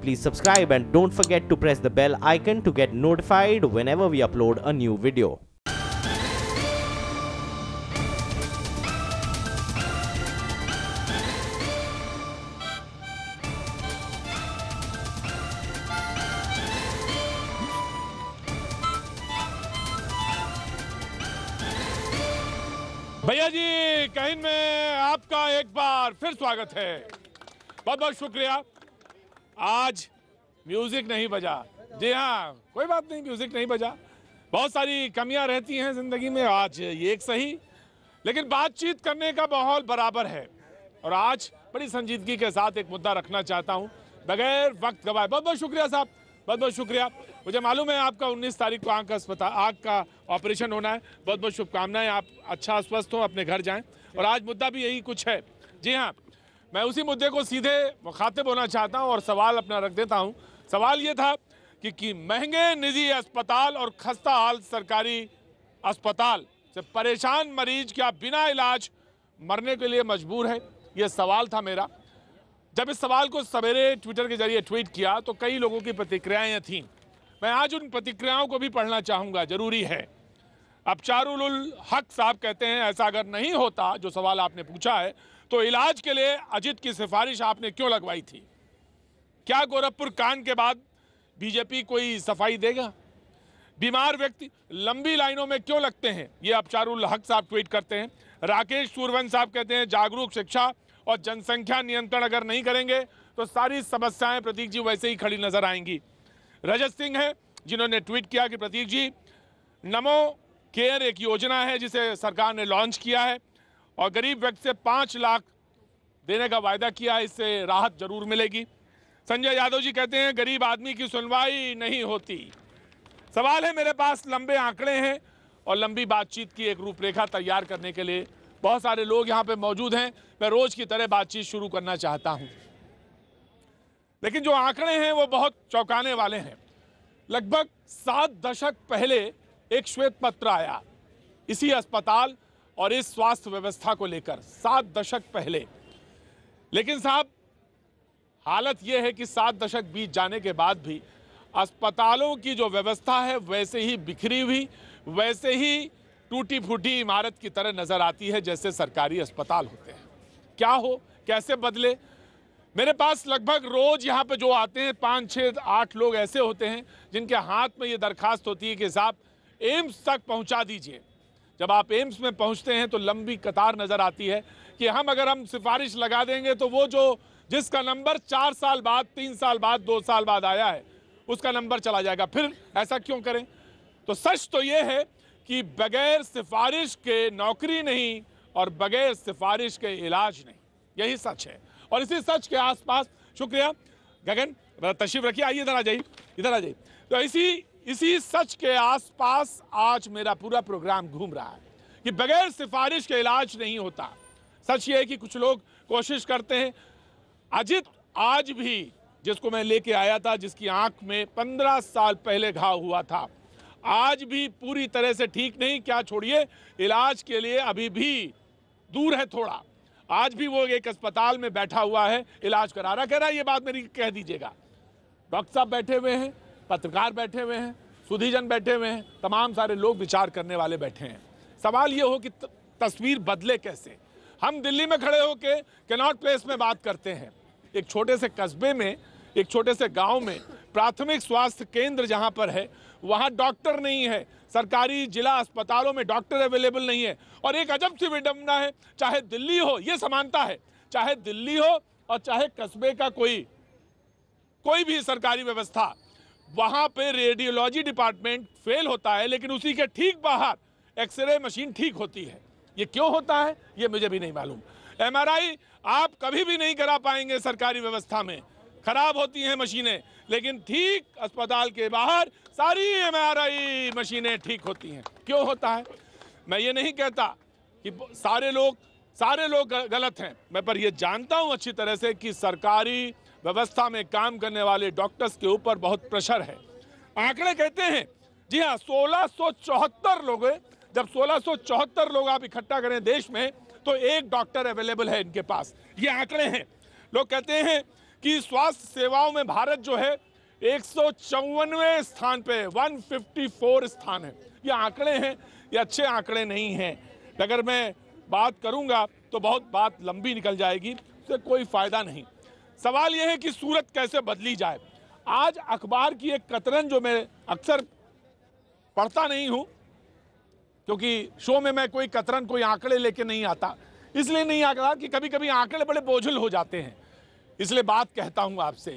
please subscribe and don't forget to press the bell icon to get notified whenever we upload a new video. भैया जी कहीं में आपका एक बार फिर स्वागत है। बहुत बहुत शुक्रिया। आज म्यूजिक नहीं बजा। जी हाँ, कोई बात नहीं, म्यूजिक नहीं बजा। बहुत सारी कमियां रहती हैं जिंदगी में, आज ये एक सही, लेकिन बातचीत करने का माहौल बराबर है। और आज बड़ी संजीदगी के साथ एक मुद्दा रखना चाहता हूं बगैर वक्त गवाए। बहुत बहुत शुक्रिया साहब, बहुत बहुत शुक्रिया। मुझे मालूम है आपका 19 तारीख को आँख का ऑपरेशन होना है। बहुत बहुत शुभकामनाएं, आप अच्छा स्वस्थ हो, अपने घर जाएं। और आज मुद्दा भी यही कुछ है। जी हाँ, मैं उसी मुद्दे को सीधे मुखातिब होना चाहता हूं और सवाल अपना रख देता हूं। सवाल ये था कि महंगे निजी अस्पताल और खस्ता हाल सरकारी अस्पताल से परेशान मरीज क्या बिना इलाज मरने के लिए मजबूर है? ये सवाल था मेरा। जब इस सवाल को सवेरे ट्विटर के जरिए ट्वीट किया तो कई लोगों की प्रतिक्रियाएं थीं। मैं आज उन प्रतिक्रियाओं को भी पढ़ना चाहूंगा, जरूरी है। अबचारुल हक साहब कहते हैं, ऐसा अगर नहीं होता जो सवाल आपने पूछा है तो इलाज के लिए अजित की सिफारिश आपने क्यों लगवाई थी? क्या गोरखपुर कांड के बाद बीजेपी कोई सफाई देगा? बीमार व्यक्ति लंबी लाइनों में क्यों लगते हैं? ये अबचारुल हक साहब ट्वीट करते हैं। राकेश सूरवंश साहब कहते हैं, जागरूक शिक्षा और जनसंख्या नियंत्रण अगर नहीं करेंगे तो सारी समस्याएं प्रतीक जी वैसे ही खड़ी नजर आएंगी। रजत सिंह है जिन्होंने ट्वीट किया कि प्रतीक जी, नमो केयर एक योजना है जिसे सरकार ने लॉन्च किया है और गरीब व्यक्ति से 5 लाख देने का वायदा किया है, इससे राहत जरूर मिलेगी। संजय यादव जी कहते हैं, गरीब आदमी की सुनवाई नहीं होती। सवाल है, मेरे पास लंबे आंकड़े हैं और लंबी बातचीत की एक रूपरेखा तैयार करने के लिए बहुत सारे लोग यहाँ पे मौजूद हैं। मैं रोज की तरह बातचीत शुरू करना चाहता हूँ, लेकिन जो आंकड़े हैं वो बहुत चौंकाने वाले हैं। लगभग 7 दशक पहले एक श्वेत पत्र आया इसी अस्पताल और इस स्वास्थ्य व्यवस्था को लेकर, 7 दशक पहले। लेकिन साहब, हालत यह है कि 7 दशक बीत जाने के बाद भी अस्पतालों की जो व्यवस्था है वैसे ही बिखरी हुई, वैसे ही टूटी फूटी इमारत की तरह नजर आती है जैसे सरकारी अस्पताल होते हैं। क्या हो, कैसे बदले? मेरे पास लगभग रोज यहाँ पे जो आते हैं 5, 6, 8 लोग ऐसे होते हैं जिनके हाथ में ये दरखास्त होती है कि साहब एम्स तक पहुँचा दीजिए। जब आप एम्स में पहुँचते हैं तो लंबी कतार नजर आती है कि अगर हम सिफारिश लगा देंगे तो वो जिसका नंबर 4 साल बाद, 3 साल बाद, 2 साल बाद आया है उसका नंबर चला जाएगा। फिर ऐसा क्यों करें? तो सच तो ये है कि बगैर सिफारिश के नौकरी नहीं और बगैर सिफारिश के इलाज नहीं, यही सच है। और इसी सच के आसपास, शुक्रिया गगन, तशरीफ रखिए, आइए इधर आ जाइए, इधर आ जाइए। तो इसी सच के आसपास आज मेरा पूरा प्रोग्राम घूम रहा है कि बगैर सिफारिश के इलाज नहीं होता। सच ये है कि कुछ लोग कोशिश करते हैं। अजित आज भी, जिसको मैं लेके आया था, जिसकी आंख में 15 साल पहले घाव हुआ था, आज भी पूरी तरह से ठीक नहीं, क्या छोड़िए इलाज के लिए अभी भी दूर है थोड़ा। आज भी वो एक अस्पताल में बैठा हुआ है, इलाज करा रहा। कह रहा है, ये बात मेरी कह दीजिएगा। डॉक्टर साहब बैठे हुए हैं, पत्रकार बैठे हुए हैं, सुधीजन बैठे हुए हैं, तमाम सारे लोग विचार करने वाले बैठे हैं। सवाल ये हो कि तस्वीर बदले कैसे? हम दिल्ली में खड़े होकर कैनॉट प्लेस में बात करते हैं, एक छोटे से कस्बे में, एक छोटे से गांव में प्राथमिक स्वास्थ्य केंद्र जहां पर है वहां डॉक्टर नहीं है। सरकारी जिला अस्पतालों में डॉक्टर अवेलेबल नहीं है। और एक अजब सी विडंबना है, चाहे दिल्ली हो, ये समानता है, चाहे दिल्ली हो और चाहे कस्बे का कोई भी सरकारी व्यवस्था, वहां पे रेडियोलॉजी डिपार्टमेंट फेल होता है लेकिन उसी के ठीक बाहर एक्सरे मशीन ठीक होती है। ये क्यों होता है ये मुझे भी नहीं मालूम। MRI आप कभी भी नहीं करा पाएंगे सरकारी व्यवस्था में, खराब होती हैं मशीनें, लेकिन ठीक अस्पताल के बाहर सारी MRI मशीनें ठीक होती हैं। क्यों होता है? मैं ये नहीं कहता कि सारे लोग गलत हैं, मैं पर ये जानता हूं अच्छी तरह से कि सरकारी व्यवस्था में काम करने वाले डॉक्टर्स के ऊपर बहुत प्रेशर है। आंकड़े कहते हैं, जी हाँ, 1674 लोग हैं। जब 1674 लोग आप इकट्ठा करें देश में तो एक डॉक्टर अवेलेबल है इनके पास, ये आंकड़े हैं। लोग कहते हैं कि स्वास्थ्य सेवाओं में भारत जो है 154वें स्थान पे, 154 स्थान है। ये आंकड़े हैं, ये अच्छे आंकड़े नहीं हैं। अगर मैं बात करूंगा तो बहुत बात लंबी निकल जाएगी, उससे कोई फायदा नहीं। सवाल यह है कि सूरत कैसे बदली जाए। आज अखबार की एक कतरन जो मैं अक्सर पढ़ता नहीं हूं, क्योंकि शो में मैं कोई कतरन, कोई आंकड़े लेके नहीं आता, इसलिए नहीं आता कि कभी कभी आंकड़े बड़े बोझिल हो जाते हैं। इसलिए बात कहता हूं आपसे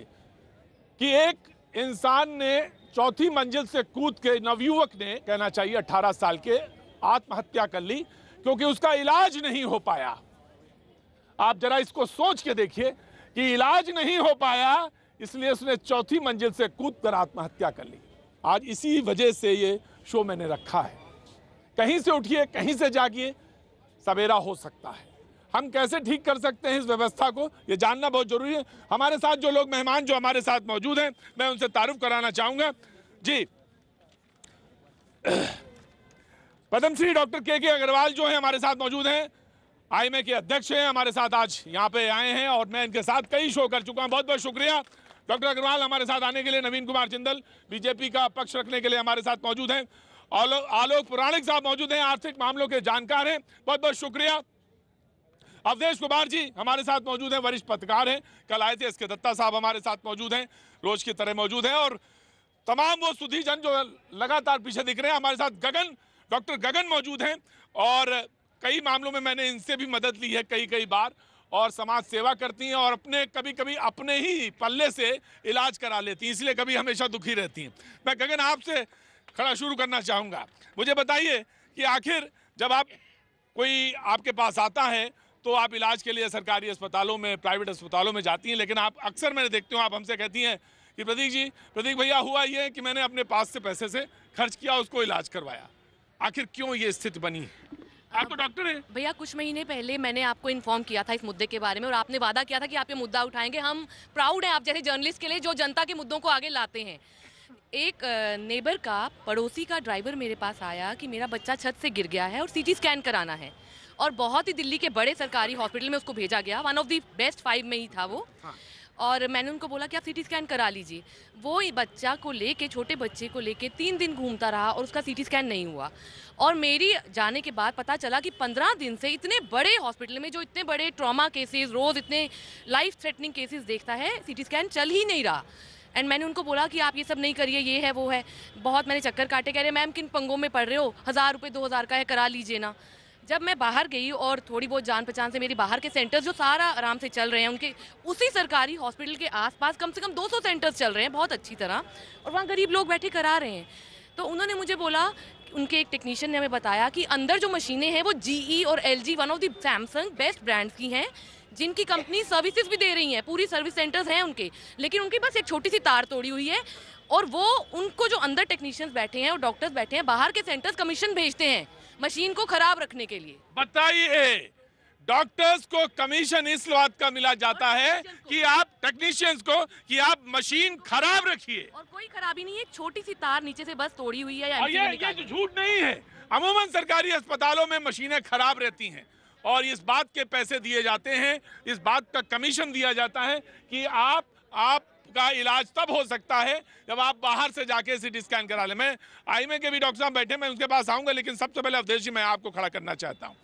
कि एक इंसान ने चौथी मंजिल से कूद के, नवयुवक ने कहना चाहिए, 18 साल के, आत्महत्या कर ली क्योंकि उसका इलाज नहीं हो पाया। आप जरा इसको सोच के देखिए कि इलाज नहीं हो पाया, इसलिए उसने चौथी मंजिल से कूद कर आत्महत्या कर ली। आज इसी वजह से ये शो मैंने रखा है। कहीं से उठिए, कहीं से जागिए, सवेरा हो सकता है। हम कैसे ठीक कर सकते हैं इस व्यवस्था को, ये जानना बहुत जरूरी है। हमारे साथ जो लोग मेहमान जो हमारे साथ मौजूद हैं, मैं उनसे तारुफ कराना चाहूंगा। जी, पद्मश्री डॉक्टर के अग्रवाल जो है हमारे साथ मौजूद हैं, आईएमए के अध्यक्ष हैं, हमारे साथ आज यहाँ पे आए हैं और मैं इनके साथ कई शो कर चुका हूँ। बहुत बहुत शुक्रिया डॉक्टर अग्रवाल हमारे साथ आने के लिए। नवीन कुमार जिंदल बीजेपी का पक्ष रखने के लिए हमारे साथ मौजूद हैं। आलोक पुराणिक साहब मौजूद हैं, आर्थिक मामलों के जानकार हैं, बहुत बहुत शुक्रिया। अवधेश कुमार जी हमारे साथ मौजूद हैं, वरिष्ठ पत्रकार हैं, कल आए थे। एसके दत्ता साहब हमारे साथ मौजूद हैं, रोज की तरह मौजूद हैं। और तमाम वो सुधीजन जो लगातार पीछे दिख रहे हैं, हमारे साथ गगन, डॉक्टर गगन मौजूद हैं। और कई मामलों में मैंने इनसे भी मदद ली है कई बार, और समाज सेवा करती हैं और कभी कभी अपने ही पल्ले से इलाज करा लेती हैं, इसलिए कभी हमेशा दुखी रहती हैं। मैं गगन आपसे खड़ा शुरू करना चाहूँगा। मुझे बताइए कि आखिर जब कोई आपके पास आता है तो आप इलाज के लिए सरकारी अस्पतालों में, प्राइवेट अस्पतालों में जाती हैं, लेकिन आप अक्सर, मैंने देखती हूँ, आप हमसे कहती हैं कि प्रतीक भैया हुआ ये है कि मैंने अपने पास से पैसे से खर्च किया, उसको इलाज करवाया। आखिर क्यों ये स्थिति बनी? आप तो डॉक्टर हैं भैया। कुछ महीने पहले मैंने आपको इन्फॉर्म किया था इस मुद्दे के बारे में और आपने वादा किया था कि आप ये मुद्दा उठाएंगे। हम प्राउड हैं आप जैसे जर्नलिस्ट के लिए जो जनता के मुद्दों को आगे लाते हैं। एक नेबर का, पड़ोसी का ड्राइवर मेरे पास आया कि मेरा बच्चा छत से गिर गया है और सीटी स्कैन कराना है, और बहुत ही दिल्ली के बड़े सरकारी हॉस्पिटल में उसको भेजा गया, 1 ऑफ द बेस्ट 5 में ही था वो। हाँ। और मैंने उनको बोला कि आप सीटी स्कैन करा लीजिए। वो बच्चा को लेके, छोटे बच्चे को लेके 3 दिन घूमता रहा और उसका सीटी स्कैन नहीं हुआ। और मेरी जाने के बाद पता चला कि 15 दिन से इतने बड़े हॉस्पिटल में जो इतने बड़े ट्रॉमा केसेस, रोज़ इतने लाइफ थ्रेटनिंग केसेस देखता है, सीटी स्कैन चल ही नहीं रहा। एंड मैंने उनको बोला कि आप ये सब नहीं करिए, ये है वो है। बहुत मैंने चक्कर काटे, कह रहे मैम किन पंगों में पड़ रहे हो, 1000 रुपये 2000 का है, करा लीजिए ना। जब मैं बाहर गई और थोड़ी बहुत जान पहचान से मेरी बाहर के सेंटर्स जो सारा आराम से चल रहे हैं, उनके उसी सरकारी हॉस्पिटल के आसपास कम से कम 200 सेंटर्स चल रहे हैं बहुत अच्छी तरह, और वहाँ गरीब लोग बैठे करा रहे हैं। तो उन्होंने मुझे बोला, उनके एक टेक्नीशियन ने हमें बताया कि अंदर जो मशीनें हैं वो GE और LG, 1 of the Samsung best brands की हैं, जिनकी कंपनी सर्विसेज भी दे रही हैं, पूरी सर्विस सेंटर्स हैं उनके, लेकिन उनके पास एक छोटी सी तार तोड़ी हुई है। और वो उनको जो अंदर टेक्नीशियंस बैठे हैं और डॉक्टर्स बैठे हैं, बाहर के सेंटर्स कमीशन भेजते हैं मशीन को खराब रखने के लिए। बताइए, डॉक्टर्स को कमीशन इस बात का मिला जाता है कि आप टेक्नीशियंस को कि आप मशीन खराब रखिए, और कोई खराबी नहीं है, एक छोटी सी तार नीचे से बस तोड़ी हुई है। और ये तो झूठ नहीं है। अमूमन सरकारी अस्पतालों में मशीनें खराब रहती हैं और इस बात के पैसे दिए जाते हैं, इस बात का कमीशन दिया जाता है कि आपका इलाज तब हो सकता है जब आप बाहर से जाके सीटी स्कैन करा लें। मैं आईएमए के भी डॉक्टर साहब बैठे, मैं उनके पास आऊंगा, लेकिन सबसे पहले अवधेश जी मैं आपको खड़ा करना चाहता हूं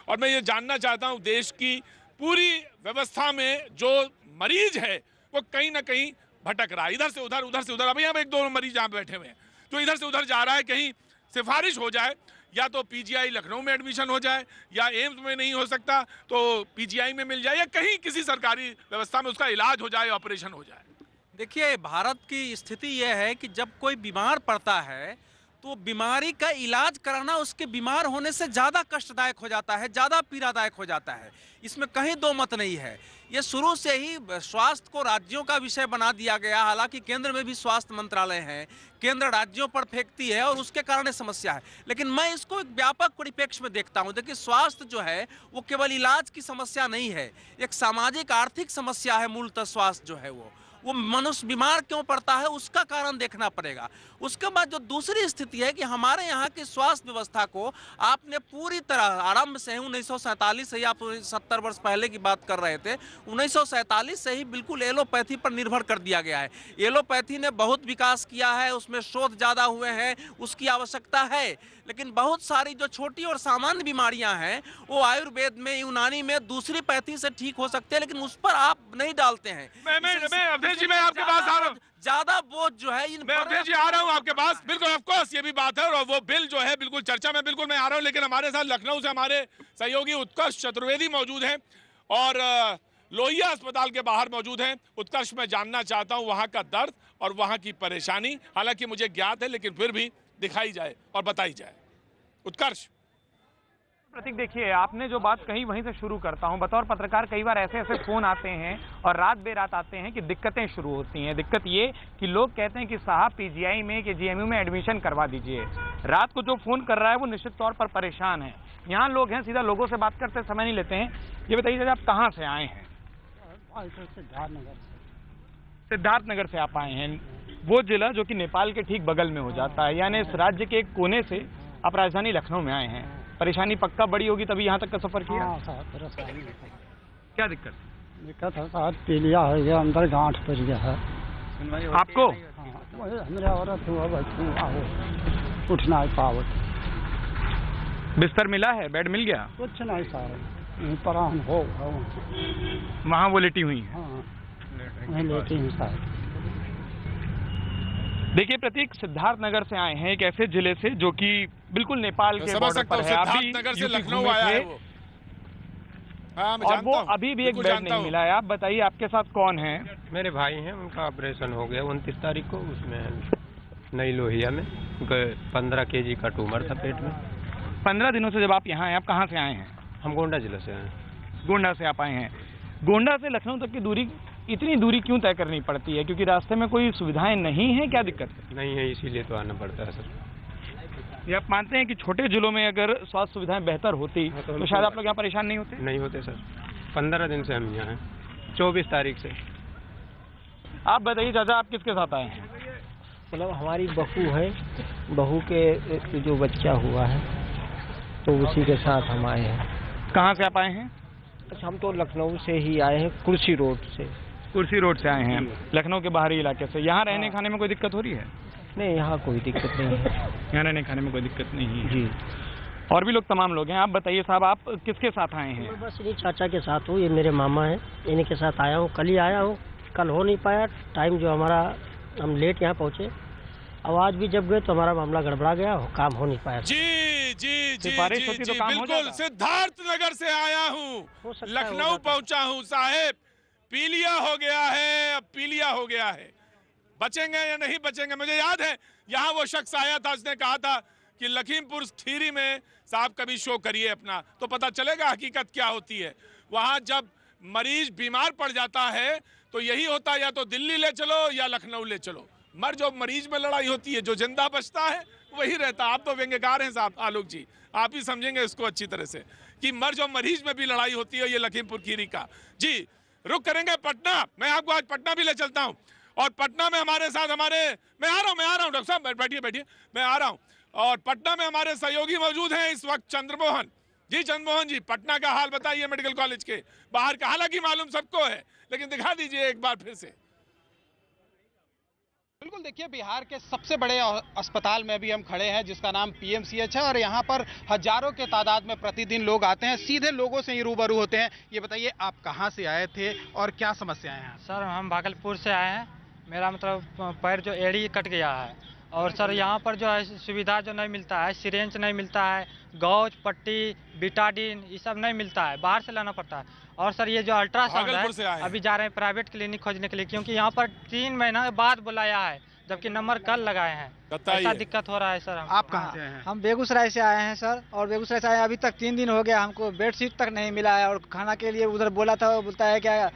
और मैं ये जानना चाहता हूं, देश की पूरी व्यवस्था में जो मरीज है वो कहीं ना कहीं भटक रहा है, इधर से उधर, उधर से उधर। अभी हम 1-2 मरीज यहाँ बैठे हुए हैं जो इधर से उधर जा रहा है, कहीं सिफारिश हो जाए, या तो PGI लखनऊ में एडमिशन हो जाए, या एम्स में नहीं हो सकता तो PGI में मिल जाए, या कहीं किसी सरकारी व्यवस्था में उसका इलाज हो जाए, ऑपरेशन हो जाए। देखिए, भारत की स्थिति यह है कि जब कोई बीमार पड़ता है तो बीमारी का इलाज कराना उसके बीमार होने से ज़्यादा कष्टदायक हो जाता है, ज़्यादा पीड़ादायक हो जाता है। इसमें कहीं दो मत नहीं है। ये शुरू से ही स्वास्थ्य को राज्यों का विषय बना दिया गया। हालांकि केंद्र में भी स्वास्थ्य मंत्रालय है, केंद्र राज्यों पर फेंकती है और उसके कारण ये समस्या है। लेकिन मैं इसको एक व्यापक परिप्रेक्ष्य में देखता हूँ। देखिए, स्वास्थ्य जो है वो केवल इलाज की समस्या नहीं है, एक सामाजिक आर्थिक समस्या है मूलतः स्वास्थ्य जो है वो। वो मनुष्य बीमार क्यों पड़ता है उसका कारण देखना पड़ेगा। उसके बाद जो दूसरी स्थिति है कि हमारे यहाँ की स्वास्थ्य व्यवस्था को आपने पूरी तरह आरंभ से ही 1947 से ही, आप 70 वर्ष पहले की बात कर रहे थे, 1947 से ही बिल्कुल एलोपैथी पर निर्भर कर दिया गया है। एलोपैथी ने बहुत विकास किया है, उसमें शोध ज़्यादा हुए हैं, उसकी आवश्यकता है, लेकिन बहुत सारी जो छोटी और सामान्य बीमारियां हैं वो आयुर्वेद में, यूनानी में दूसरी पैथी से ठीक हो सकते हैं, लेकिन उस पर आप नहीं डालते हैं। मैं अवधेश जी, मैं आपके पास आ रहा हूँ। ज्यादा बोझ जो है इन मैं अवधेश जी आ रहा हूँ आपके पास। बिल्कुल ऑफ कोर्स ये भी बात है, और वो बिल जो है बिल्कुल चर्चा में, बिल्कुल मैं आ रहा हूँ। लेकिन हमारे साथ लखनऊ से हमारे सहयोगी उत्कर्ष चतुर्वेदी मौजूद हैं और लोहिया अस्पताल के बाहर मौजूद हैं। उत्कर्ष, मैं जानना चाहता हूँ वहाँ का दर्द और वहाँ की परेशानी, हालांकि मुझे ज्ञात है लेकिन फिर भी दिखाई जाए और बताई जाए। उत्कर्ष। प्रतीक, देखिए आपने जो बात कही वहीं से शुरू करता हूं। बतौर पत्रकार कई बार ऐसे ऐसे फोन आते हैं और रात बेरात आते हैं कि दिक्कतें शुरू होती हैं। दिक्कत ये कि लोग कहते हैं कि साहब पीजीआई में कि जीएमयू में एडमिशन करवा दीजिए। रात को जो फोन कर रहा है वो निश्चित तौर पर परेशान है। यहाँ लोग हैं, सीधा लोगों से बात करते समय नहीं लेते हैं। ये बताइए आप कहाँ से आए हैं? सिद्धार्थनगर से आप आए हैं, वो जिला जो कि नेपाल के ठीक बगल में हो जाता है, यानी इस राज्य के एक कोने से आप राजधानी लखनऊ में आए हैं। परेशानी पक्का बड़ी होगी तभी यहाँ तक का सफर किया। क्या दिक्कत? दिक्कत है साहब, पीलिया है, ये अंदर गांठ पड़ गया है आपको? हमारे औरत हुआ उठ नहीं पावत। बिस्तर मिला है, बेड मिल गया? कुछ नहीं साहब, पर हम हो वहाँ वो लेटी हुई है। हाँ, वहीं लेटी हूँ साहब। देखिए प्रतीक, सिद्धार्थनगर से आए हैं, एक ऐसे जिले से जो कि बिल्कुल नेपाल के बॉर्डर पर है। सिद्धार्थनगर से लखनऊ आया है वो। हाँ, मैं और जानता वो हूँ, अभी भी एक बेड नहीं मिला है। आप बताइए आपके साथ कौन है? मेरे भाई हैं, उनका ऑपरेशन हो गया 29 तारीख को, उसमें नई लोहिया में 15 kg का ट्यूमर था पेट में। 15 दिनों से जब आप यहाँ आए, आप कहाँ से आए हैं? हम गोंडा जिला से आए हैं। गोंडा से आप आए हैं। गोंडा से लखनऊ तक की दूरी, इतनी दूरी क्यों तय करनी पड़ती है? क्योंकि रास्ते में कोई सुविधाएं नहीं है, क्या दिक्कत है? नहीं है, इसीलिए तो आना पड़ता है सर। ये आप मानते हैं कि छोटे जिलों में अगर स्वास्थ्य सुविधाएं बेहतर होती तो शायद आप लोग यहाँ परेशान नहीं होते? नहीं होते सर। 15 दिन से हम यहाँ हैं, 24 तारीख से। आप बताइए चाचा, आप किसके साथ आए हैं? मतलब हमारी बहू है, बहू के जो बच्चा हुआ है तो उसी के साथ हम आए हैं। कहाँ से आप आए हैं? हम तो लखनऊ से ही आए हैं, कुर्सी रोड से। कुर्सी रोड से आए हैं, लखनऊ के बाहरी इलाके से। यहाँ रहने खाने में कोई दिक्कत हो रही है? नहीं, यहाँ कोई दिक्कत नहीं है। यहाँ रहने खाने में कोई दिक्कत नहीं है जी। और भी लोग, तमाम लोग हैं। आप बताइए साहब, आप किसके साथ आए हैं? बस ये चाचा के साथ हूँ, ये मेरे मामा हैं, इन्हीं के साथ आया हूँ। कल ही आया हूँ, कल हो नहीं पाया टाइम, जो हमारा हम लेट यहाँ पहुँचे। अब आज भी जब गए तो हमारा मामला गड़बड़ा गया, काम हो नहीं पाया। जी जी जी सिफारिश जी, होती तो जी काम हो बिल्कुल। जाता। सिद्धार्थनगर से आया हूँ, लखनऊ पहुंचा हूँ साहेब। पीलिया हो गया है, अब पीलिया हो गया है। बचेंगे या नहीं बचेंगे? मुझे याद है यहाँ वो शख्स आया था, उसने कहा था कि लखीमपुर खीरी में साहब कभी शो करिए अपना, तो पता चलेगा हकीकत क्या होती है। वहाँ जब मरीज बीमार पड़ जाता है तो यही होता है, या तो दिल्ली ले चलो या लखनऊ ले चलो। जो मरीज में लड़ाई होती है, जो जिंदा बचता है वही रहता है। आप तो व्यंग्यकार हैं साहब, आलोक जी, आप ही समझेंगे इसको अच्छी तरह से कि जो मरीज में भी लड़ाई होती है, ये लखीमपुर खीरी का। जी, रुक करेंगे पटना। मैं आपको आज पटना भी ले चलता हूँ, और पटना में हमारे साथ मैं आ रहा हूँ डॉक्टर साहब, बैठिए, मैं आ रहा हूँ। और पटना में हमारे सहयोगी मौजूद हैं इस वक्त, चंद्रमोहन जी। चंद्रमोहन जी, पटना का हाल बताइए, मेडिकल कॉलेज के बाहर का। हालांकि मालूम सबको है, लेकिन दिखा दीजिए एक बार फिर से। बिल्कुल, देखिए बिहार के सबसे बड़े अस्पताल में भी हम खड़े हैं, जिसका नाम पीएमसीएच है, और यहाँ पर हजारों के तादाद में प्रतिदिन लोग आते हैं, सीधे लोगों से ही रूबरू होते हैं। ये बताइए, आप कहाँ से आए थे और क्या समस्याएं हैं? सर, हम भागलपुर से आए हैं। मेरा मतलब पैर जो एड़ी कट गया है, और सर यहाँ पर जो है सुविधा जो नहीं मिलता है, सिरेंज नहीं मिलता है, गौज, पट्टी, बिटाडिन, ये सब नहीं मिलता है, बाहर से लाना पड़ता है। और सर ये जो अल्ट्रासाउंड है, अभी जा रहे हैं प्राइवेट क्लिनिक खोजने के लिए, क्योंकि यहाँ पर 3 महीना बाद बुलाया है, जबकि नंबर कल लगाए हैं। ऐसा दिक्कत हो रहा है सर। आप कहाँ से आए हैं? हम बेगूसराय से आए हैं सर, और बेगूसराय से आए अभी तक 3 दिन हो गया, हमको बेडशीट तक नहीं मिला है। और खाना के लिए उधर बोला था, बोलता है क्या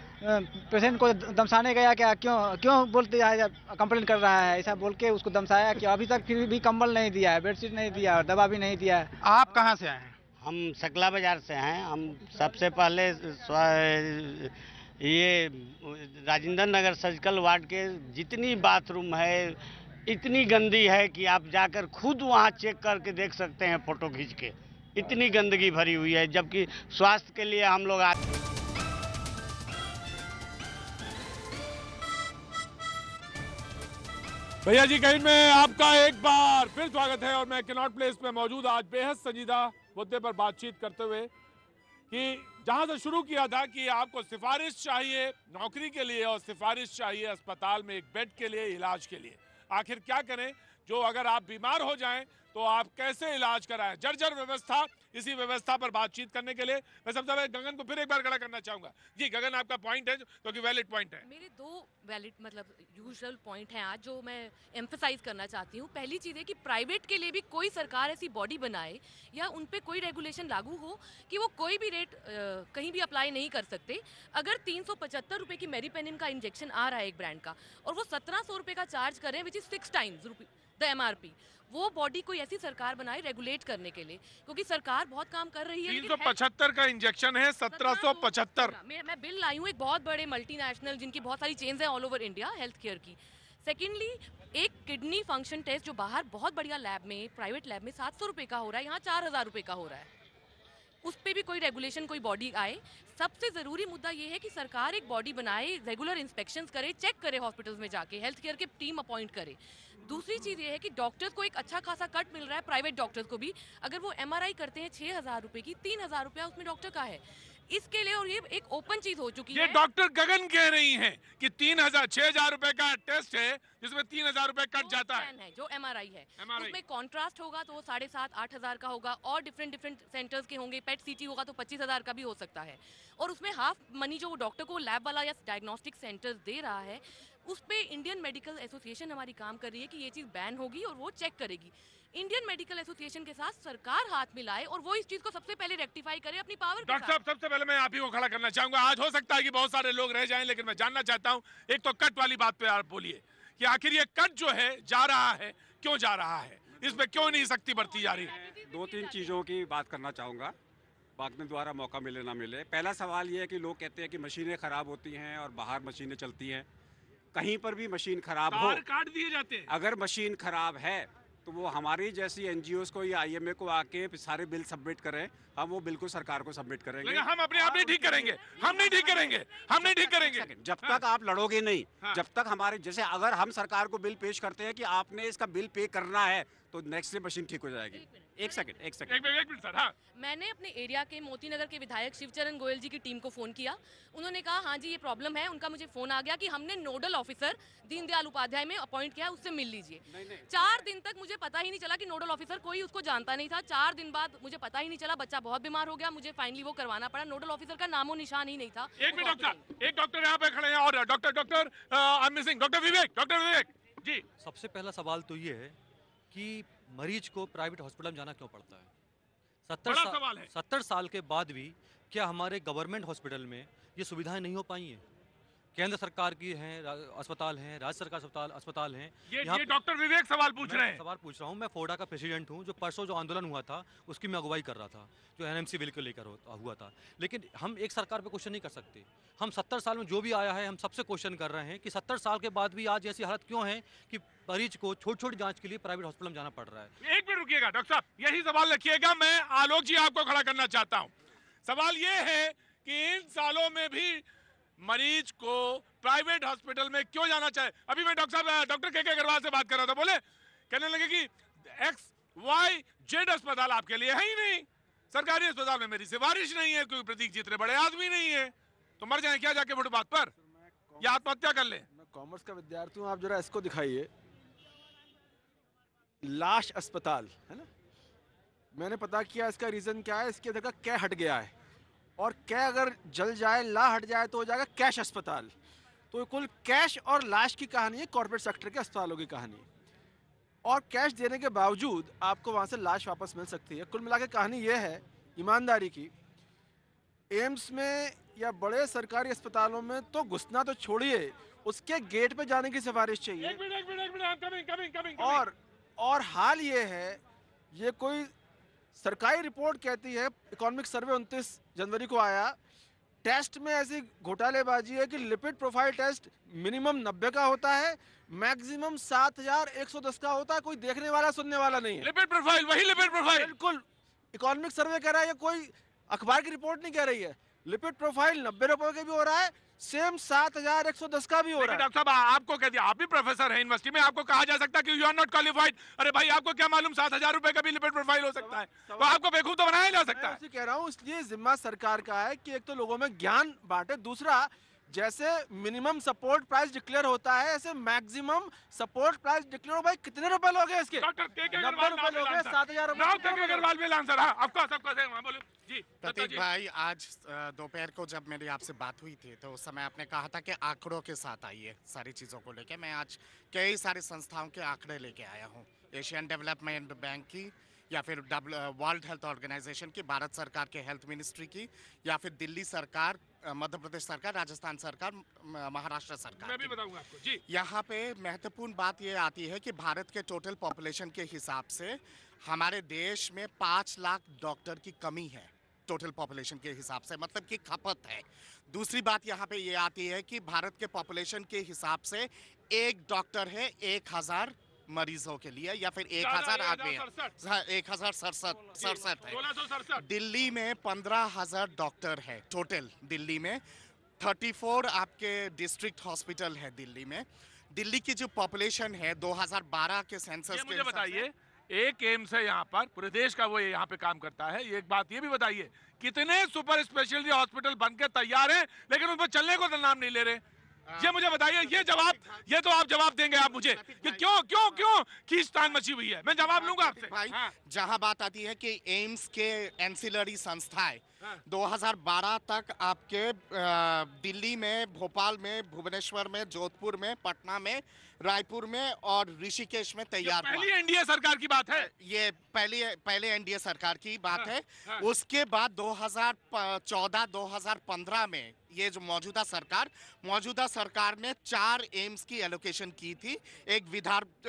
पेशेंट को दमसाने गया क्या, क्यों बोलते हैं, कंप्लेन कर रहा है, ऐसा बोल के उसको दमसाया कि अभी तक फिर भी कंबल नहीं दिया है, बेडशीट नहीं दिया और दवा भी नहीं दिया है। आप कहाँ से आए हैं? हम सकला बाजार से हैं। हम सबसे पहले ये राजेंद्र नगर सर्जिकल वार्ड के जितनी बाथरूम है इतनी गंदी है कि आप जाकर खुद वहाँ चेक करके देख सकते हैं फोटो खींच के। इतनी गंदगी भरी हुई है, जबकि स्वास्थ्य के लिए हम लोग भैया जी कहीं में आपका एक बार फिर स्वागत है और मैं कैनॉट प्लेस में मौजूद आज बेहद संजीदा मुद्दे पर बातचीत करते हुए कि जहां से शुरू किया था कि आपको सिफारिश चाहिए नौकरी के लिए और सिफारिश चाहिए अस्पताल में एक बेड के लिए, इलाज के लिए। आखिर क्या करें जो अगर आप बीमार हो जाएं तो आप कैसे इलाज कराएं, जर्जर व्यवस्था। इसी व्यवस्था पर बातचीत करने के लिए मैं सबसे पहले गगन को फिर एक बार खड़ा करना चाहूंगा। जी गगन, आपका पॉइंट है क्योंकि वैलिड पॉइंट है। मेरे दो वैलिड मतलब यूजुअल पॉइंट हैं आज जो मैं एम्फसाइज करना चाहती हूँ। पहली चीज़ है कि प्राइवेट के लिए भी कोई सरकार ऐसी बॉडी बनाए या उन पे कोई रेगुलेशन लागू हो कि वो कोई भी रेट कहीं भी अप्लाई नहीं कर सकते। अगर 375 रुपये की मेरीपेनिन का इंजेक्शन आ रहा है एक ब्रांड का और वो 1700 रुपये का चार्ज करें which is 6 times the MRP, वो बॉडी कोई ऐसी सरकार बनाए रेगुलेट करने के लिए, क्योंकि सरकार बहुत काम कर रही है। 375 का इंजेक्शन है, 1775। मैं बिल लाई हूँ एक बहुत बड़े मल्टीनेशनल जिनकी बहुत सारी चेन्स हैं all over India health care की। सेकेंडली, एक किडनी फंक्शन टेस्ट जो बाहर बहुत बढ़िया लैब में, प्राइवेट लैब में 700 रुपये का हो रहा है, यहाँ 4000 रुपये का हो रहा है। उस पर भी कोई रेगुलेशन, कोई बॉडी आए। सबसे ज़रूरी मुद्दा ये है कि सरकार एक बॉडी बनाए, रेगुलर इंस्पेक्शंस करे, चेक करे हॉस्पिटल्स में जाके, हेल्थ केयर की टीम अपॉइंट करे। दूसरी चीज़ ये है कि डॉक्टर्स को एक अच्छा खासा कट मिल रहा है, प्राइवेट डॉक्टर्स को भी। अगर वो MRI करते हैं 6000 रुपये की, 3000 रुपया उसमें डॉक्टर का है इसके लिए, और ये एक ओपन चीज हो चुकी है। ये डॉक्टर गगन कह रही हैं कि 6000 रुपए का टेस्ट है जिसमें 3000 रुपए कट जाता है। जो MRI है उसमें कॉन्ट्रास्ट होगा तो वो 7,500-8,000 का होगा, और डिफरेंट सेंटर्स के होंगे। पेट CT होगा तो 25,000 का भी हो सकता है। और उसमें हाफ मनी जो डॉक्टर को लैब वाला या डायग्नोस्टिक सेंटर्स दे रहा है, उस पे इंडियन मेडिकल एसोसिएशन हमारी काम कर रही है कि ये चीज़ बैन होगी और वो चेक करेगी। इंडियन मेडिकल एसोसिएशन के साथ सरकार हाथ मिलाए और वो इस चीज को सबसे पहले रेक्टिफाई करे अपनी पावर के साथ। डॉक्टर साहब, सबसे पहले मैं आप ही को खड़ा करना चाहूंगा। आज हो सकता है कि बहुत सारे लोग रह जाएं, लेकिन मैं जानना चाहता हूं, एक तो कट वाली बात पे आप बोलिए कि आखिर ये कट जो है जा रहा है, क्यों जा रहा है, इसमें क्यों नहीं सख्ती बरती जा रही है? 2-3 चीजों की बात करना चाहूंगा, बाद में दोबारा मौका मिले ना मिले। पहला सवाल ये है कि लोग कहते हैं कि मशीनें खराब होती हैं और बाहर मशीनें चलती हैं। कहीं पर भी मशीन खराब हो, काट दिए जाते हैं। अगर मशीन खराब है तो वो हमारी जैसी NGOs को या IMA को आके सारे बिल सबमिट करें, हम वो बिल्कुल सरकार को सबमिट करेंगे। लेकिन हम अपने आप नहीं ठीक करेंगे, हम नहीं ठीक करेंगे, हम नहीं ठीक करेंगे जब तक आप लड़ोगे नहीं। जब तक हमारे जैसे अगर हम सरकार को बिल पेश करते हैं कि आपने इसका बिल पे करना है तो नेक्स्ट से मशीन ठीक हो जाएगी। एक मिनट सर। हाँ, मैंने अपने एरिया के मोती नगर के विधायक शिवचरण गोयल जी की टीम को फोन किया। उन्होंने कहा हाँ जी ये प्रॉब्लम है। उनका मुझे फोन आ गया कि हमने नोडल ऑफिसर दीनदयाल उपाध्याय में अपॉइंट किया, उससे मिल लीजिए। 4 दिन तक मुझे पता ही नहीं चला कि नोडल ऑफिसर कोई उसको जानता नहीं था। 4 दिन बाद मुझे पता ही नहीं चला, बच्चा बहुत बीमार हो गया, मुझे फाइनली वो करवाना पड़ा। नोडल ऑफिसर का नामो निशान ही नहीं था। एक डॉक्टर यहाँ पे खड़े हैं और डॉक्टर विवेक जी। सबसे पहला सवाल तो ये है कि मरीज को प्राइवेट हॉस्पिटल में जाना क्यों पड़ता है? 70 साल के बाद भी क्या हमारे गवर्नमेंट हॉस्पिटल में ये सुविधाएं नहीं हो पाई हैं? केंद्र सरकार की हैं अस्पताल हैं, राज्य सरकार अस्पताल हैं। ये डॉक्टर विवेक सवाल पूछ रहे हैं। सवाल पूछ रहा हूँ। मैं फोडा का प्रेसिडेंट हूँ। जो परसों जो आंदोलन हुआ था उसकी मैं अगुवाई कर रहा था, जो NMC बिल को लेकर हुआ था। लेकिन हम एक सरकार पे क्वेश्चन नहीं कर सकते। हम 70 साल में जो भी आया है हम सबसे क्वेश्चन कर रहे हैं कि 70 साल के बाद भी आज ऐसी हालत क्यों है कि मरीज को छोटी जांच के लिए प्राइवेट हॉस्पिटल में जाना पड़ रहा है। एक मिनट रुकिएगा डॉक्टर साहब, यही सवाल रखिएगा। मैं आलोक जी आपको खड़ा करना चाहता हूँ। सवाल ये है कि इन सालों में भी मरीज को प्राइवेट हॉस्पिटल में क्यों जाना चाहिए? अभी मैं डॉक्टर के अग्रवाल से बात कर रहा था, बोले कहने लगे कि XYZ अस्पताल आपके लिए है ही नहीं, सरकारी अस्पताल में मेरी सिफारिश नहीं है, कोई प्रतीक जी इतने बड़े आदमी नहीं है, तो मर जाए क्या जाके फुटपाथ पर या आत्महत्या कर ले? मैं कॉमर्स का विद्यार्थी हूँ। आप जरा इसको दिखाइए, लाश अस्पताल है ना। मैंने पता किया इसका रीजन क्या है, इसके अंदर का क्या हट गया है, और क्या अगर जल जाए, ला हट जाए तो हो जाएगा कैश अस्पताल। तो कुल कैश और लाश की कहानी है, कॉर्पोरेट सेक्टर के अस्पतालों की कहानी। और कैश देने के बावजूद आपको वहाँ से लाश वापस मिल सकती है। कुल मिला के कहानी ये है ईमानदारी की, एम्स में या बड़े सरकारी अस्पतालों में तो घुसना तो छोड़िए, उसके गेट पे जाने की सिफारिश चाहिए। एक मिनट, और हाल ये है, ये कोई सरकारी रिपोर्ट कहती है, इकोनॉमिक सर्वे 29 जनवरी को आया टेस्ट में ऐसी घोटालेबाजी है कि लिपिड प्रोफाइल टेस्ट मिनिमम 90 का होता है, मैक्सिमम 7110 का होता है। कोई देखने वाला सुनने वाला नहीं है। लिपिड प्रोफाइल, वही लिपिड प्रोफाइल, बिल्कुल इकोनॉमिक सर्वे कह रहा है, ये कोई अखबार की रिपोर्ट नहीं कह रही है। लिपिड प्रोफाइल 90 रुपए के भी हो रहा है, सेम 7110 का भी हो रहा है। डॉक्टर साहब आपको कह दिया, आप भी प्रोफेसर हैं यूनिवर्सिटी में, आपको कहा जा सकता है कि यू आर नॉट क्वालिफाइड। अरे भाई आपको क्या मालूम 7000 रुपए का भी लिपिड प्रोफाइल हो सकता है, तो आपको बेवकूफ तो बनाया जा सकता है। कह रहा हूँ, इसलिए जिम्मा सरकार का है कि एक तो लोगों में ज्ञान बांटे, दूसरा जैसे मिनिमम सपोर्ट प्राइस डिक्लेयर होता है ऐसे मैक्सिमम सपोर्ट प्राइस डिक्लेयर हो। भाई कितने रुपए लोगे इसके? 90 रुपए लोगे, 7000 रुपए। प्रतीक भाई, आज दोपहर को जब मेरी आपसे बात हुई थी तो उस समय आपने कहा था कि आंकड़ों के साथ आइए सारी चीज़ों को लेके। मैं आज कई सारी संस्थाओं के आंकड़े लेके आया हूँ, एशियन डेवलपमेंट बैंक की, या फिर वर्ल्ड हेल्थ ऑर्गेनाइजेशन की, भारत सरकार के हेल्थ मिनिस्ट्री की, या फिर दिल्ली सरकार, मध्य प्रदेश सरकार, राजस्थान सरकार, महाराष्ट्र सरकार। मैं भी बताऊंगा आपको जी। यहाँ पे महत्वपूर्ण बात ये आती है कि भारत के टोटल पॉपुलेशन के हिसाब से हमारे देश में 5 लाख डॉक्टर की कमी है टोटल पॉपुलेशन के हिसाब से, मतलब कि खपत है। दूसरी बात यहाँ पे ये आती है कि भारत के पॉपुलेशन के हिसाब से एक डॉक्टर है 1000 मरीजों के लिए, या फिर 1000 आदमी है, 1067 है। दिल्ली में 15000 डॉक्टर है टोटल दिल्ली में, 34 आपके डिस्ट्रिक्ट हॉस्पिटल है दिल्ली में। दिल्ली की जो पॉपुलेशन है 2012 के सेंसस के, मुझे बताइए, एक एम्स है यहाँ पर, पूरे देश का वो यहाँ पे काम करता है। एक बात ये भी बताइए, कितने सुपर स्पेशलिटी हॉस्पिटल बनकर तैयार हैं लेकिन उन पर चलने को तो नाम नहीं ले रहे। ये मुझे बताइए, ये तो आप जवाब देंगे आप मुझे कि क्यों खींचतान मची हुई है। मैं जवाब लूंगा आपसे भाई। जहां बात आती है कि एम्स के एंसिलरी संस्थाएं 2012 तक आपके दिल्ली में, भोपाल में, भुवनेश्वर में, जोधपुर में, पटना में, रायपुर में और ऋषिकेश में तैयार हुआ। पहली एनडीए सरकार की बात है, ये पहले एनडीए सरकार की बात है। उसके बाद 2014-2015 में ये जो मौजूदा सरकार ने 4 एम्स की एलोकेशन की थी। एक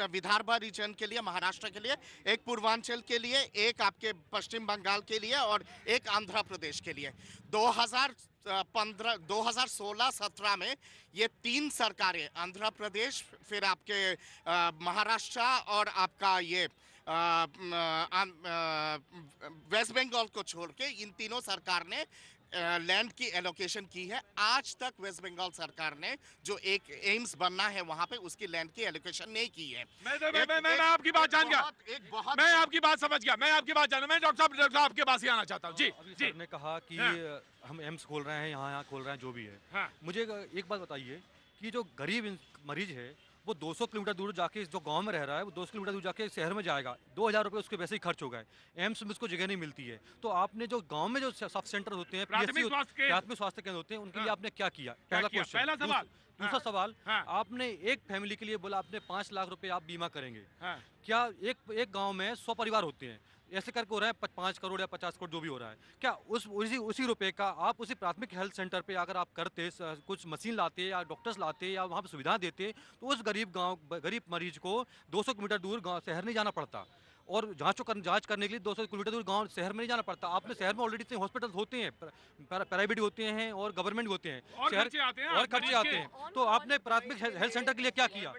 विदर्भा रीजन के लिए, महाराष्ट्र के लिए, एक पूर्वांचल के लिए, एक आपके पश्चिम बंगाल के लिए और एक आंध्र प्रदेश के लिए। 2016-17 में ये 3 सरकारें, आंध्र प्रदेश, फिर आपके महाराष्ट्र और आपका ये वेस्ट बंगाल को छोड़ के इन तीनों सरकार ने लैंड की एलोकेशन की है। आज तक वेस्ट बंगाल सरकार ने जो एक एम्स बनना है वहां पे उसकी लैंड की एलोकेशन नहीं की है। मैं आपकी बात जान गया, मैं आपकी बात समझ गया, मैं आपकी बात जाना। मैं डॉक्टर साहब आपके पास ही आना चाहता हूँ जी। सर ने कहा कि हम एम्स खोल रहे हैं, यहाँ खोल रहे हैं, जो भी है। मुझे एक बात बताइए कि जो गरीब मरीज है वो 200 किलोमीटर दूर जाके, जो गांव में रह रहा है वो 200 किलोमीटर दूर जाके शहर में जाएगा, 2000 रुपये उसके वैसे ही खर्च हो गए। एम्स में उसको जगह नहीं मिलती है। तो आपने जो गांव में जो सब सेंटर होते हैं, प्राथमिक स्वास्थ्य केंद्र होते हैं, उनके लिए आपने क्या किया? पहला क्वेश्चन। पहला सवाल। दूसरा सवाल, आपने एक फैमिली के लिए बोला आपने 5 लाख रुपए आप बीमा करेंगे। क्या एक गांव में 100 परिवार होते हैं, ऐसे करके हो रहा है 5 करोड़ या 50 करोड़ जो भी हो रहा है। क्या उसी रुपए का आप उसी प्राथमिक हेल्थ सेंटर पे अगर आप करते, कुछ मशीन लाते या डॉक्टर्स लाते या वहाँ पे सुविधा देते, तो उस गरीब मरीज को 200 किलोमीटर दूर गाँव शहर नहीं जाना पड़ता, और जांच करने के लिए 200 किलोमीटर दूर गांव शहर में नहीं जाना पड़ता। आपने शहर में ऑलरेडी इतने हॉस्पिटल होते हैं, प्राइवेट होते हैं और गवर्नमेंट होते हैं, और खर्चे आते हैं। तो आपने प्राथमिक हेल्थ सेंटर के लिए क्या किया?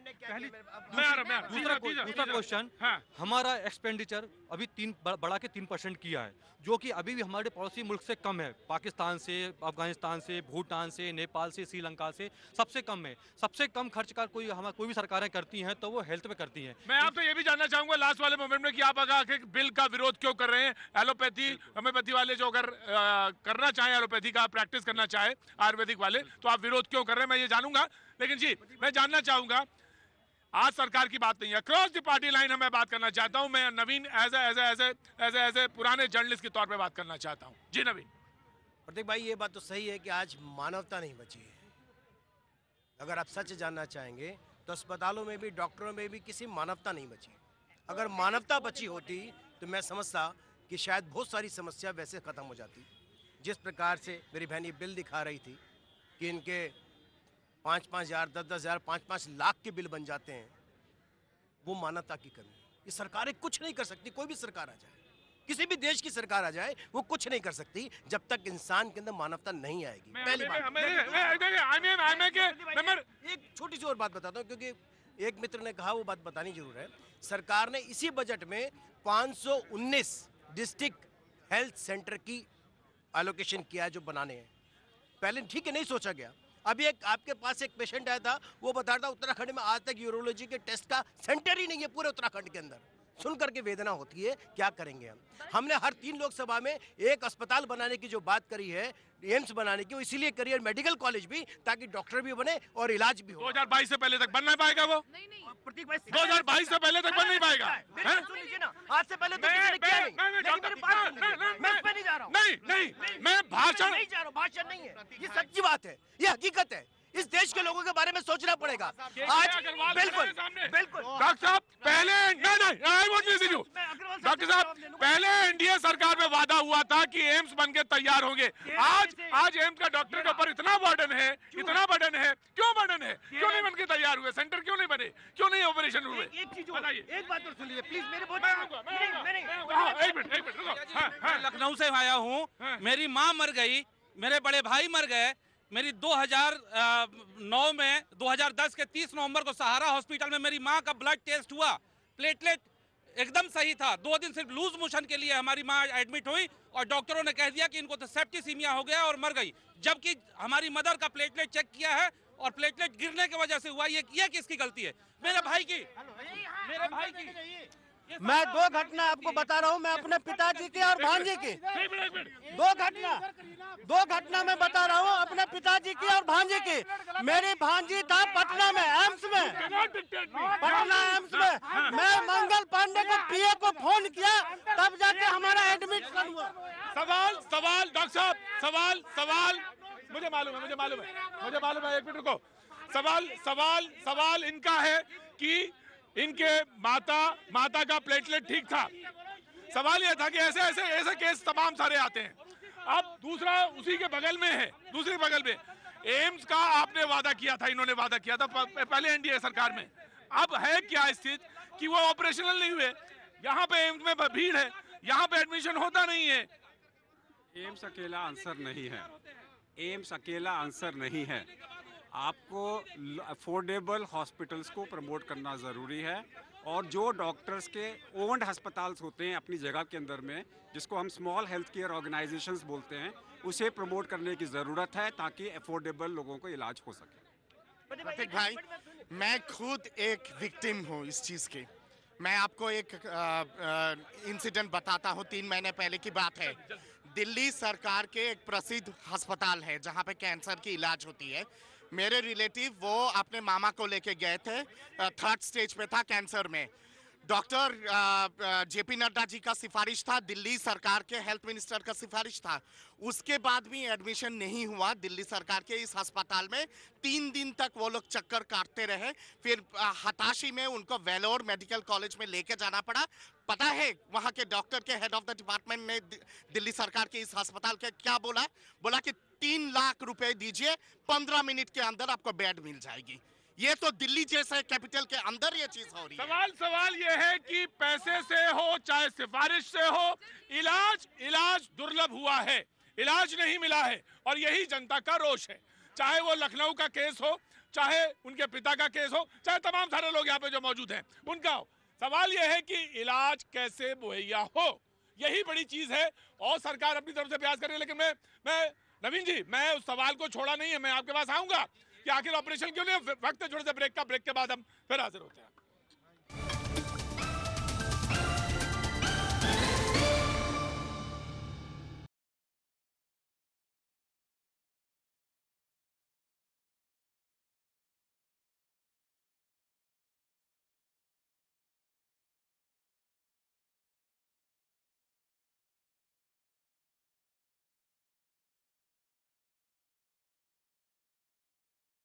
दूसरा क्वेश्चन, हमारा एक्सपेंडिचर अभी 3% किया है, जो कि अभी भी हमारे पड़ोसी मुल्क से कम है। पाकिस्तान से, अफगानिस्तान से, भूटान से, नेपाल से, श्रीलंका से सबसे कम है। सबसे कम खर्च का कोई भी सरकारें करती हैं तो वो हेल्थ पे करती हैं। मैं आपसे ये भी जानना चाहूंगा लास्ट वाले मोमेंट में कि आप अगर बिल का विरोध क्यों कर रहे हैं? एलोपैथी, होम्योपैथी वाले जो अगर करना चाहें, एलोपैथी का प्रैक्टिस करना चाहे आयुर्वेदिक वाले, तो आप विरोध क्यों कर रहे हैं? मैं ये जानूंगा। लेकिन जी मैं जानना चाहूंगा, आज सरकार की बात नहीं है, क्रॉस द पार्टी लाइन मैं बात करना चाहता हूं। मैं नवीन एज ए पुराने जर्नलिस्ट के तौर पे बात करना चाहता हूं। जी नवीन। प्रतीक भाई, ये बात तो सही है कि आज मानवता नहीं बची है। अगर आप सच जानना चाहेंगे तो अस्पतालों में भी, डॉक्टरों में भी किसी मानवता नहीं बची। अगर मानवता बची होती तो मैं समझता कि शायद बहुत सारी समस्या वैसे ख़त्म हो जाती। जिस प्रकार से मेरी बहन ये बिल दिखा रही थी कि इनके 5-5 हज़ार, 10-10 हज़ार, 5-5 लाख के बिल बन जाते हैं, वो मानवता की कमी। ये सरकारें कुछ नहीं कर सकती, कोई भी सरकार आ जाए। किसी भी देश की सरकार आ जाए वो कुछ नहीं कर सकती जब तक इंसान के अंदर मानवता नहीं आएगी। पहली बात। एक छोटी सी और बात बताता हूँ, क्योंकि एक मित्र ने कहा, वो बात बतानी जरूर है। सरकार ने इसी बजट में 519 डिस्ट्रिक्ट हेल्थ सेंटर की एलोकेशन किया है जो बनाने हैं। पहले ठीक है, नहीं सोचा गया। अभी एक आपके पास एक पेशेंट आया था, वो बता रहा था उत्तराखंड में आज तक यूरोलॉजी के टेस्ट का सेंटर ही नहीं है पूरे उत्तराखंड के अंदर। सुन करके वेदना होती है, क्या करेंगे हम। हमने हर 3 लोकसभा में एक अस्पताल बनाने की जो बात करी है, एम्स बनाने की, वो इसीलिए करी है, मेडिकल कॉलेज भी, ताकि डॉक्टर भी बने और इलाज भी हो। 2022 से पहले तक बन नहीं पाएगा वो। प्रतीक 2022 से पहले तक बन नहीं पाएगा। सुन लीजिए ना, आज से पहले तो किसी ने किया नहीं। लेकिन मेरी बात सुन लीजिए, मैं उस पे नहीं जा रहा हूँ। नहीं, मैं भाषण नहीं जा रहा हूँ, भाषण नहीं है, ये सच्ची बात है, ये हकीकत है। इस देश के लोगों के बारे में सोचना पड़ेगा आज। बिल्कुल बिल्कुल डॉक्टर साहब, पहले डॉक्टर साहब, पहले एनडीए सरकार में वादा हुआ था कि एम्स बन के तैयार होंगे। आज एम्स का डॉक्टर के ऊपर इतना बर्डन है, इतना बर्डन है। क्यों बर्डन है? क्यों नहीं बन के तैयार हुए? सेंटर क्यों नहीं बने? क्यों नहीं ऑपरेशन हुए? एक चीज बताइए, एक बात और सुन लीजिए प्लीज। मेरे बहुत एक मिनट मैं लखनऊ से आया हूँ। मेरी माँ मर गई, मेरे बड़े भाई मर गए। मेरी 2009 में 2010 के 30 नवंबर को सहारा हॉस्पिटल में मेरी माँ का ब्लड टेस्ट हुआ, प्लेटलेट एकदम सही था। 2 दिन सिर्फ लूज मोशन के लिए हमारी माँ एडमिट हुई और डॉक्टरों ने कह दिया कि इनको तो सेप्टिसीमिया हो गया और मर गई। जबकि हमारी मदर का प्लेटलेट चेक किया है और प्लेटलेट गिरने की वजह से हुआ। ये किसकी गलती है? मेरे भाई की। मैं 2 घटना आपको बता रहा हूँ, मैं अपने पिताजी की और भांजे की। 2 घटना मैं बता रहा हूँ अपने पिताजी की और भांजे की। मेरी भांजी था पटना में, एम्स में, पटना एम्स में। मैं मंगल पांडे को पीए को फोन किया, तब जाके हमारा एडमिशन हुआ। सवाल डॉक्टर साहब, सवाल मुझे मालूम है। एक मिनट रुको। सवाल इनका है कि इनके माता का प्लेटलेट ठीक था। सवाल यह था कि ऐसे केस तमाम सारे आते हैं। अब दूसरा उसी के बगल में है, दूसरे बगल में एम्स का आपने वादा किया था, इन्होंने वादा किया था पहले एनडीए सरकार में। अब है क्या स्थिति कि वो ऑपरेशनल नहीं हुए। यहाँ पे एम्स में भीड़ है, यहाँ पे एडमिशन होता नहीं है। एम्स अकेला आंसर नहीं है। एम्स अकेला आंसर नहीं है। आपको अफोर्डेबल हॉस्पिटल्स को प्रमोट करना ज़रूरी है और जो डॉक्टर्स के ओन्ड हस्पताल्स होते हैं अपनी जगह के अंदर में, जिसको हम स्मॉल हेल्थ केयर ऑर्गेनाइजेशंस बोलते हैं, उसे प्रमोट करने की ज़रूरत है ताकि अफोर्डेबल लोगों को इलाज हो सके। प्रतीक भाई, मैं खुद एक विक्टिम हूँ इस चीज़ की। मैं आपको एक इंसिडेंट बताता हूँ। 3 महीने पहले की बात है। दिल्ली सरकार के एक प्रसिद्ध अस्पताल है जहाँ पे कैंसर की इलाज होती है। मेरे रिलेटिव वो अपने मामा को लेके गए थे, 3rd स्टेज पे था कैंसर में। डॉक्टर जेपी नड्डा जी का सिफारिश था, दिल्ली सरकार के हेल्थ मिनिस्टर का सिफारिश था। उसके बाद भी एडमिशन नहीं हुआ दिल्ली सरकार के इस अस्पताल में। 3 दिन तक वो लोग चक्कर काटते रहे। फिर हताशी में उनको वेलोर मेडिकल कॉलेज में लेके जाना पड़ा। पता है वहाँ के डॉक्टर के हेड ऑफ द डिपार्टमेंट ने दिल्ली सरकार के इस अस्पताल के क्या बोला कि 3 लाख रुपए दीजिए, 15 मिनट के अंदर आपको बेड मिल जाएगी। ये तो दिल्ली जैसे कैपिटल के अंदर ये चीज हो रही है। सवाल ये है कि पैसे से हो चाहे सिफारिश से हो, इलाज दुर्लभ हुआ है, इलाज नहीं मिला है और यही जनता का रोष है। चाहे वो लखनऊ का केस हो, चाहे उनके पिता का केस हो, चाहे तमाम सारे लोग यहाँ पे जो मौजूद हैं उनका हो। सवाल यह है कि इलाज कैसे मुहैया हो, यही बड़ी चीज है और सरकार अपनी तरफ से प्रयास कर रही है। लेकिन मैं नवीन जी, मैं उस सवाल को छोड़ा नहीं है, मैं आपके पास आऊंगा कि आखिर ऑपरेशन क्यों नहीं। वक्त है छोटे से ब्रेक का, ब्रेक के बाद हम फिर हाजिर होते हैं।